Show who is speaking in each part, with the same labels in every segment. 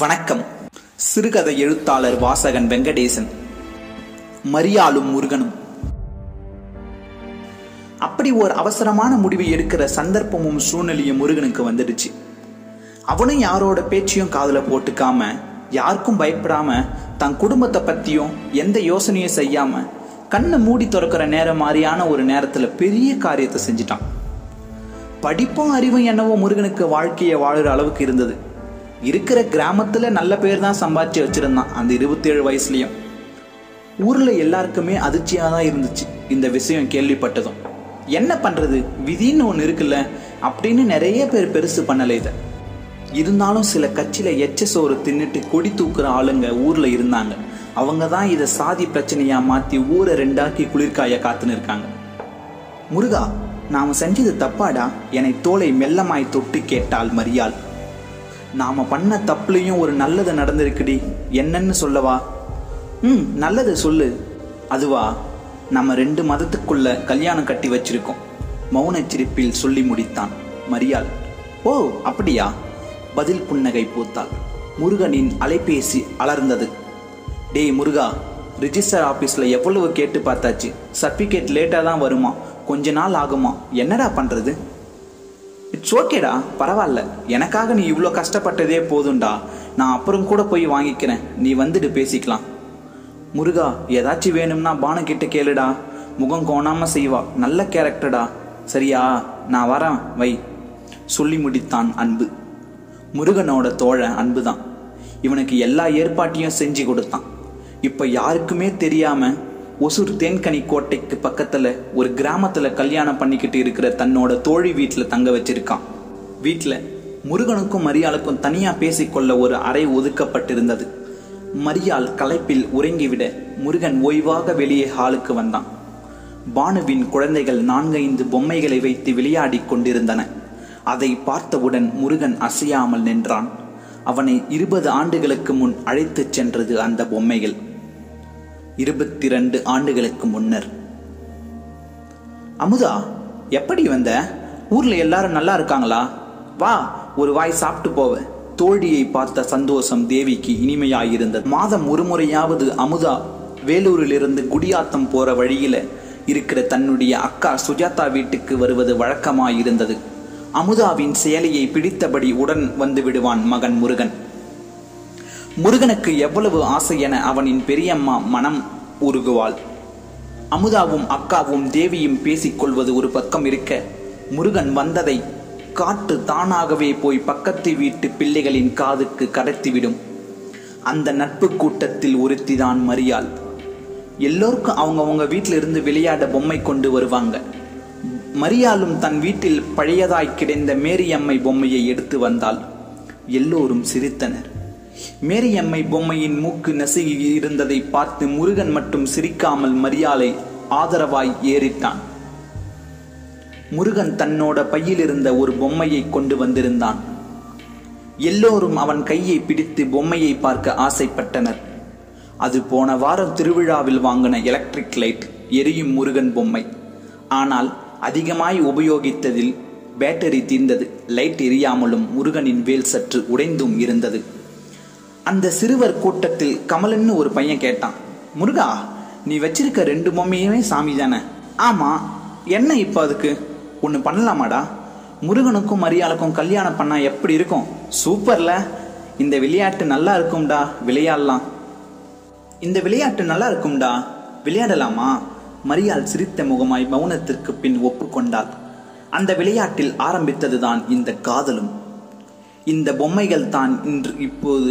Speaker 1: வணக்கம். சிறுகதை எழுத்தாளர் வாசகன் வெங்கடேசன். மரியாளும் முருகனும். அப்படி ஒரு அவசரமான முடிவை எடுக்கிற சந்தர்ப்பமும் சூழ்நிலையும் முருகனுக்கு வந்துடுச்சு. அவனும் யாரோட பேச்சையும் காதுல போட்டுக்காம, யாருக்கும் பயப்படாம, தன் குடும்பத்தை பத்தியும் எந்த யோசனையும் செய்யாம கண்ணை மூடி திறக்கிற நேரம் மாதிரியான ஒரு நேரத்துல பெரிய காரியத்தை செஞ்சிட்டான். படிப்பும் அறிவும் என்னவோ முருகனுக்கு வாழ்க்கையை வாழுற அளவுக்கு இருந்தது. இருக்கிற கிராமத்துல நல்ல பேர் தான் சம்பாதிச்சு வச்சிருந்தான். அந்த 27 வயசுலயும் ஊர்ல எல்லாருக்குமே அதிர்ச்சியா தான் இருந்துச்சு இந்த விஷயம் கேள்விப்பட்டதும். என்ன பண்றது, விதின்னு ஒண்ணு இருக்குல்ல அப்படின்னு நிறைய பேர் பெருசு பண்ணல இத. இருந்தாலும் சில கட்சியில எச்ச சோறு தின்னுட்டு கொடி தூக்குற ஆளுங்க ஊர்ல இருந்தாங்க. அவங்க தான் இதை சாதி பிரச்சனையா மாத்தி ஊரை ரெண்டாக்கி குளிர்காய காத்துன்னு இருக்காங்க. முருகா, நாம செஞ்சது தப்பாடா என்னை தோலை மெல்லமாய் தொட்டு கேட்டாள் மரியாள். நாம பண்ண தப்புலையும் ஒரு நல்லது நடந்திருக்குடி, என்னன்னு சொல்லவா? நல்லது சொல்லு. அதுவா, நம்ம 2 மதத்துக்குள்ள கல்யாணம் கட்டி வச்சிருக்கோம். மௌன சிரிப்பில் சொல்லி முடித்தான் மரியாள். ஓ அப்படியா? பதில் புன்னகை பூத்தாள். முருகனின் அலைபேசி அலர்ந்தது. டேய் முருகா, ரிஜிஸ்டர் ஆபீஸ்ல எவ்வளவு கேட்டு பார்த்தாச்சு, சர்டிபிகேட் லேட்டா தான் வருமா, கொஞ்ச நாள் ஆகுமா, என்னடா பண்றது? இட்ஸ் ஓகேடா, பரவாயில்ல, எனக்காக நீ இவ்வளோ கஷ்டப்பட்டதே போதும்டா, நான் அப்புறம் கூட போய் வாங்கிக்கிறேன், நீ வந்துட்டு பேசிக்கலாம். முருகா, ஏதாச்சும் வேணும்னா பானு கிட்ட கேளுடா, முகம் கோணாம செய்வா, நல்ல கேரக்டர்டா, சரியா? நான் வரேன், வை சொல்லி முடித்தான் அன்பு. முருகனோட தோழன் அன்புதான் இவனுக்கு எல்லா ஏற்பாட்டையும் செஞ்சு கொடுத்தான். இப்ப யாருக்குமே தெரியாம ஒசூர் தேன்கனி கோட்டைக்கு பக்கத்துல ஒரு கிராமத்துல கல்யாணம் பண்ணிக்கிட்டு இருக்கிற தன்னோட தோழி வீட்டுல தங்க வச்சிருக்கான். வீட்டுல முருகனுக்கும் மரியாளுக்கும் தனியா பேசிக்கொள்ள ஒரு அறை ஒதுக்கப்பட்டிருந்தது. மரியாள் களைப்பில் உறங்கிவிட முருகன் ஓய்வாக வெளியே ஹாலுக்கு வந்தான். பானுவின் குழந்தைகள் 4-5 பொம்மைகளை வைத்து விளையாடி கொண்டிருந்தன. அதை பார்த்தவுடன் முருகன் அசையாமல் நின்றான். அவனை 20 ஆண்டுகளுக்கு முன் அழைத்துச் சென்றது அந்த பொம்மைகள். 22 ஆண்டுகளுக்கு முன்னர். அமுதா, எப்படி வந்த? ஊர்ல எல்லாரும் நல்லா இருக்காங்களா? வா, ஒரு வாய் சாப்பிட்டு போவ. தோழியை பார்த்த சந்தோஷம் தேவிக்கு இனிமையாயிருந்தது. மாதம் ஒரு முறையாவது அமுதா வேலூரிலிருந்து குடியாத்தம் போற வழியில இருக்கிற தன்னுடைய அக்கா சுஜாதா வீட்டுக்கு வருவது வழக்கமாயிருந்தது. அமுதாவின் செயலியை பிடித்தபடி உடன் வந்து விடுவான் மகன் முருகன். முருகனுக்கு எவ்வளவு ஆசை என அவனின் பெரியம்மா மனம் உருகுவாள். அமுதாவும் அக்காவும் தேவியும் பேசிக்கொள்வது ஒரு பக்கம் இருக்க, முருகன் வந்ததை காற்று தானாகவே போய் பக்கத்து வீட்டு பிள்ளைகளின் காதுக்கு கடத்திவிடும். அந்த நட்பு கூட்டத்தில் ஒருத்திதான் மரியாள். எல்லோருக்கும் அவங்க வீட்டில இருந்து விளையாட பொம்மை கொண்டு வருவாங்க. மரியாளும் தன் வீட்டில் பழையதாய் கிடைந்த மேரியம்மை பொம்மையை எடுத்து வந்தாள். எல்லோரும் சிரித்தனர். மேரியம்மை பொம்மையின் மூக்கு நசுகி இருந்ததை பார்த்து முருகன் மட்டும் சிரிக்காமல் மரியாளை ஆதரவாய் ஏறிட்டான். முருகன் தன்னோட பையில் இருந்த ஒரு பொம்மையை கொண்டு வந்திருந்தான். எல்லோரும் அவன் கையை பிடித்து பொம்மையை பார்க்க ஆசைப்பட்டனர். அது போன வாரம் திருவிழாவில் வாங்கின எலக்ட்ரிக் லைட், எரியும் முருகன் பொம்மை. ஆனால் அதிகமாய் உபயோகித்ததில் பேட்டரி தீர்ந்தது. லைட் எரியாமலும் முருகனின் வேல் சற்று உடைந்தும் இருந்தது. அந்த சிறுவர் கூட்டத்தில் கமலன்னு ஒரு பையன் கேட்டான், முருகா, நீ வச்சிருக்க 2 பொம்மையுமே சாமி தானே? ஆமா, என்ன இப்ப அதுக்கு ஒண்ணு பண்ணலாமாடா? முருகனுக்கும் மரியாளுக்கும் கல்யாணம் பண்ணா எப்படி இருக்கும்? சூப்பர்ல, இந்த விளையாட்டு நல்லா இருக்கும்டா, விளையாடலாம். இந்த விளையாட்டு நல்லா இருக்கும்டா, விளையாடலாமா? மரியாள் சிரித்த முகமாய் மௌனத்திற்கு பின் ஒப்புக்கொண்டாள். அந்த விளையாட்டில் ஆரம்பித்ததுதான் இந்த காதலும். இந்த பொம்மைகள் தான் இப்போது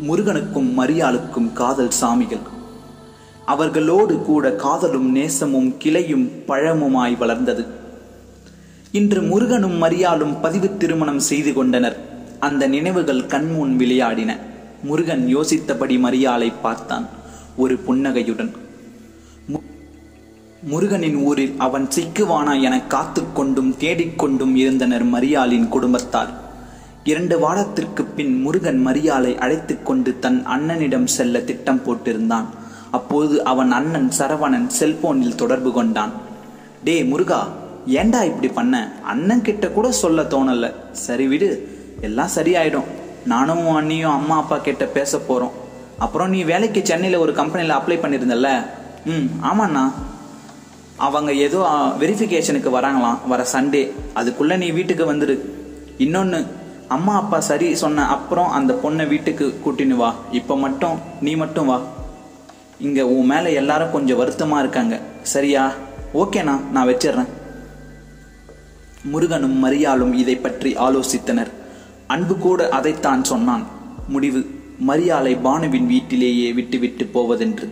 Speaker 1: முருகனுக்கும் மரியாளுக்கும் காதல் சாமிகள். அவர்களோடு கூட காதலும் நேசமும் கிளையும் பழமுமாய் வளர்ந்தது. இன்று முருகனும் மரியாளும் பதிவு திருமணம் செய்து கொண்டனர். அந்த நினைவுகள் கண்முன் விளையாடின. முருகன் யோசித்தபடி மரியாளை பார்த்தான், ஒரு புன்னகையுடன். முருகனின் ஊரில் அவன் சிக்குவானா என காத்து கொண்டும் தேடிக்கொண்டும் இருந்தனர் மரியாளின் குடும்பத்தார். 2 வாரத்திற்கு பின் முருகன் மரியாளை அழைத்து கொண்டு தன் அண்ணனிடம் செல்ல திட்டம் போட்டிருந்தான். அப்போது அவன் அண்ணன் சரவணன் செல்போனில் தொடர்பு கொண்டான். டே முருகா, ஏண்டா இப்படி பண்ண? அண்ணன் கிட்ட கூட சொல்ல தோணல. சரி விடு, எல்லாம் சரியாயிடும். நானும் அண்ணியும் அம்மா அப்பா கிட்ட பேச போகிறோம். அப்புறம் நீ வேலைக்கு சென்னையில் ஒரு கம்பெனியில் அப்ளை பண்ணியிருந்தல்ல? ஆமாண்ணா. அவங்க ஏதோ வெரிஃபிகேஷனுக்கு வராங்களாம் வர சண்டே. அதுக்குள்ளே நீ வீட்டுக்கு வந்துடு. இன்னொன்று, அம்மா அப்பா சரி சொன்ன அப்புறம் அந்த பொண்ணை வீட்டுக்கு கூட்டின்னு வா. இப்போ மட்டும் நீ மட்டும் வா. இங்கே உன் மேலே எல்லாரும் கொஞ்சம் வருத்தமாக இருக்காங்க. சரியா? ஓகேண்ணா, நான் வச்சிடுறேன். முருகனும் மரியாளும் இதை பற்றி ஆலோசித்தனர். அன்பு கூட அதைத்தான் சொன்னான். முடிவு, மரியாளை பானுவின் வீட்டிலேயே விட்டுவிட்டு போவதென்று.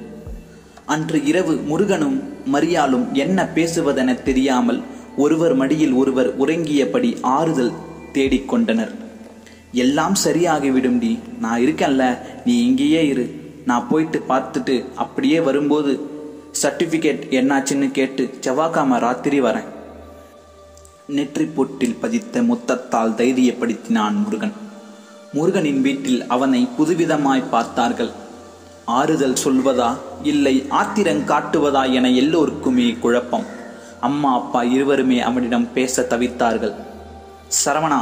Speaker 1: அன்று இரவு முருகனும் மரியாளும் என்ன பேசுவதென தெரியாமல் ஒருவர் மடியில் ஒருவர் உறங்கியபடி ஆறுதல் தேடிக்கொண்டனர். எல்லாம் சரியாகிவிடும் டி, நான் இருக்கேன்ல, நீ இங்கேயே இரு. நான் போயிட்டு பார்த்துட்டு அப்படியே வரும்போது சர்டிஃபிகேட் என்னாச்சுன்னு கேட்டு செவ்வாய்க்கிழமை ராத்திரி வரேன். நெற்றி பொட்டில் பதித்த முத்தத்தால் தைரியப்படுத்தினான் முருகன். முருகனின் வீட்டில் அவனை புதுவிதமாய் பார்த்தார்கள். ஆறுதல் சொல்வதா இல்லை ஆத்திரம் காட்டுவதா என எல்லோருக்குமே குழப்பம். அம்மா அப்பா இருவருமே அவனிடம் பேச தவித்தார்கள். சரவணா,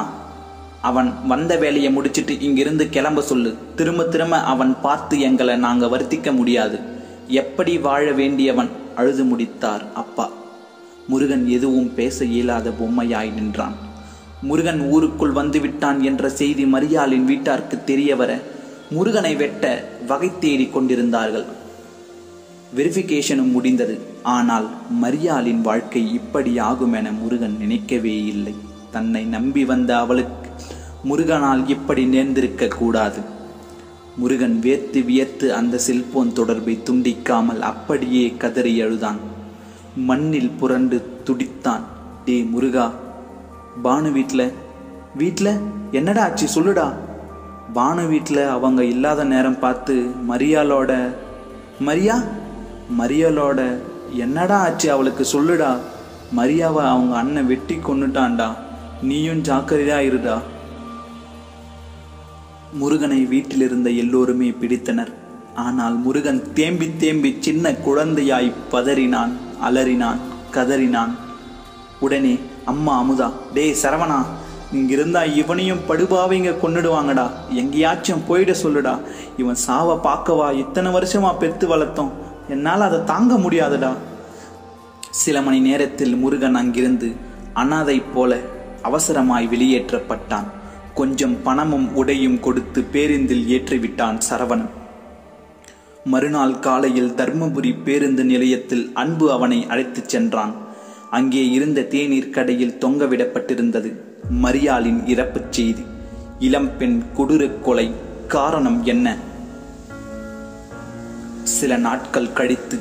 Speaker 1: அவன் வந்த வேலையை முடிச்சிட்டு இங்கிருந்து கிளம்ப சொல்லு. திரும்ப திரும்ப அவன் பார்த்து எங்களை நாங்கள் வருத்திக்க முடியாது. எப்படி வாழ வேண்டியவன், அழுது முடித்தார் அப்பா. முருகன் எதுவும் பேச இயலாத பொம்மையாய் நின்றான். முருகன் ஊருக்குள் வந்துவிட்டான் என்ற செய்தி மரியாளின் வீட்டாருக்கு தெரிய வர முருகனை வெட்ட வகை தேடி கொண்டிருந்தார்கள். வெரிஃபிகேஷனும் முடிந்தது. ஆனால் மரியாளின் வாழ்க்கை இப்படி ஆகும் என முருகன் நினைக்கவே இல்லை. தன்னை நம்பி வந்த அவளுக்கு முருகனால் இப்படி நேர்ந்திருக்க கூடாது. முருகன் வேர்த்து வியர்த்து அந்த செல்போன் தொடர்பை துண்டிக்காமல் அப்படியே கதறி அழுதான். மண்ணில் புரண்டு துடித்தான். டே முருகா, பானு வீட்டில் என்னடா ஆச்சு சொல்லுடா. பானு வீட்டில் அவங்க இல்லாத நேரம் பார்த்து மரியாளோட என்னடா ஆச்சு அவளுக்கு சொல்லுடா. மரியாவை அவங்க அண்ணன் வெட்டி கொன்னுட்டான்டா. நீயும் ஜாக்கிரதையா இருடா. முருகனை வீட்டிலிருந்த எல்லோருமே பிடித்தனர். ஆனால் முருகன் தேம்பி தேம்பி சின்ன குழந்தையாய் பதறினான், அலறினான், கதறினான். உடனே அம்மா அமுதா, டே சரவணா, இங்கிருந்தா இவனையும் படுபாவிங்க கொன்னுடுவாங்கடா. எங்கேயாச்சும் போயிட சொல்லுடா. இவன் சாவை பார்க்கவா இத்தனை வருஷமா பெத்து வளர்த்தோம். என்னால் அதை தாங்க முடியாதுடா. சில மணி நேரத்தில் முருகன் அங்கிருந்து அனாதை போல அவசரமாய் வெளியேற்றப்பட்டான். கொஞ்சம் பணமும் உடையும் கொடுத்து பேருந்தில் ஏற்றிவிட்டான் சரவணன். மறுநாள் காலையில் தர்மபுரி பேருந்து நிலையத்தில் அன்பு அவனை அழைத்துச் சென்றான். அங்கே இருந்த தேநீர் கடையில் தொங்கவிடப்பட்டிருந்தது மரியாளின் இறப்புச் செய்தி. இளம்பெண் கொடூர கொலை. காரணம் என்ன? சில நாட்கள் கழித்து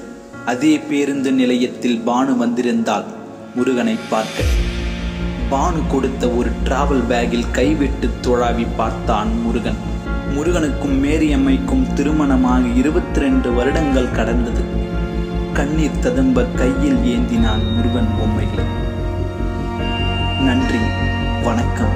Speaker 1: அதே பேருந்து நிலையத்தில் பானு வந்திருந்தாள் முருகனை பார்க்க. பானு கொடுத்த ஒரு டிராவல் பேக்கில் கைவிட்டு தொழாவி பார்த்தான் முருகன். முருகனுக்கும் மேரியம்மைக்கும் திருமணமாக 22 வருடங்கள் கடந்தது. கண்ணீர் ததும்ப கையில் ஏந்தினான் முருகன் பொம்மைகளை. நன்றி, வணக்கம்.